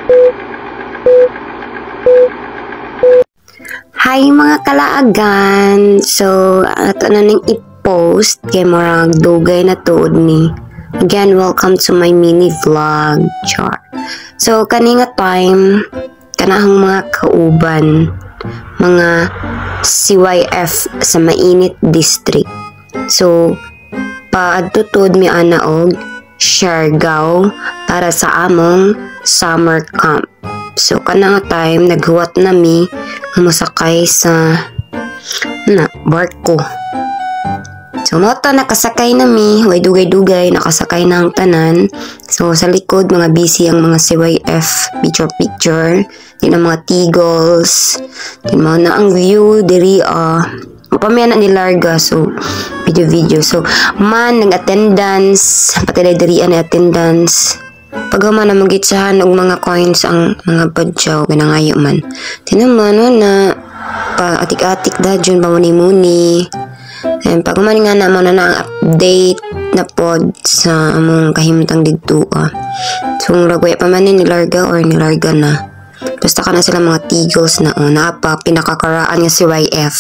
Hi mga kalaagan! So, ato na ning i-post kay marag dugay na tuod ni. Again, welcome to my mini vlog. Char. So, kaninga time, kanahang mga kauban, mga CYF sa Mainit District. So, paadtutod mi ana og Siargao para sa among summer camp. So, kanang time, naghuwat nami musakay sa barko. So, moto nakasakay nami, way dugay-dugay, nakasakay na ang tanan. So, sa likod, mga busy ang mga CYF, picture-picture, din ang mga tigles, din mo na ang view, diri, pamaya na nilarga, so, video-video. So, man, nag-attendance, pati diri na attendance. Pagama na magitsahan og mga coins ang mga badyaw ganangayo man. Tinaman na pa-atik-atik da dyan pa muni-muni. And pagama nga na mo na ang update na pod sa among kahimtang didto. So ragway pa man nilarga or nilarga na. Basta ka na sila mga tigles na pa pinakakaraan nga si YF.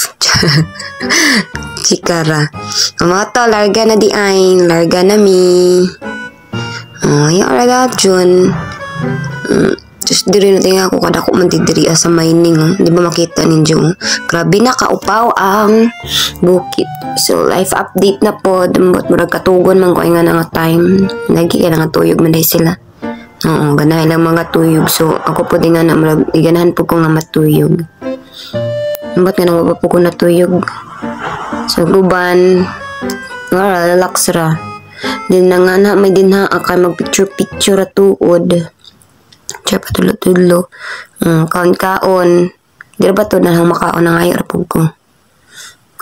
Chikara. Amato larga na di ay, larga na mi. Yung araga dyan. Just diri na tingin ako kada ko mandidiri sa mining. Di ba makita ninyo? Grabe na kaupaw ang bukit. So, life update na po. Dambot murag katugon man ko nga nga time. Lagi ka nga tuyog man sila. Oo, ganahin lang mga tuyog. So, ako po din nga na murag iganahan po ko nga matuyog. Dambot nga na po ko natuyog. So, guban. Relax ra. Din na nga na, may din na akay mag-picture-picture at tuod. Siya pa tulo-tulo. Kaon-kaon. Di ba to na lang makaon na ngayon rapog ko.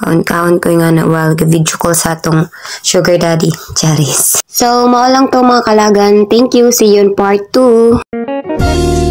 Kaon-kaon ko nga na video call sa atong sugar daddy, Charis. So, mao lang to mga kalagan. Thank you. See you in part 2.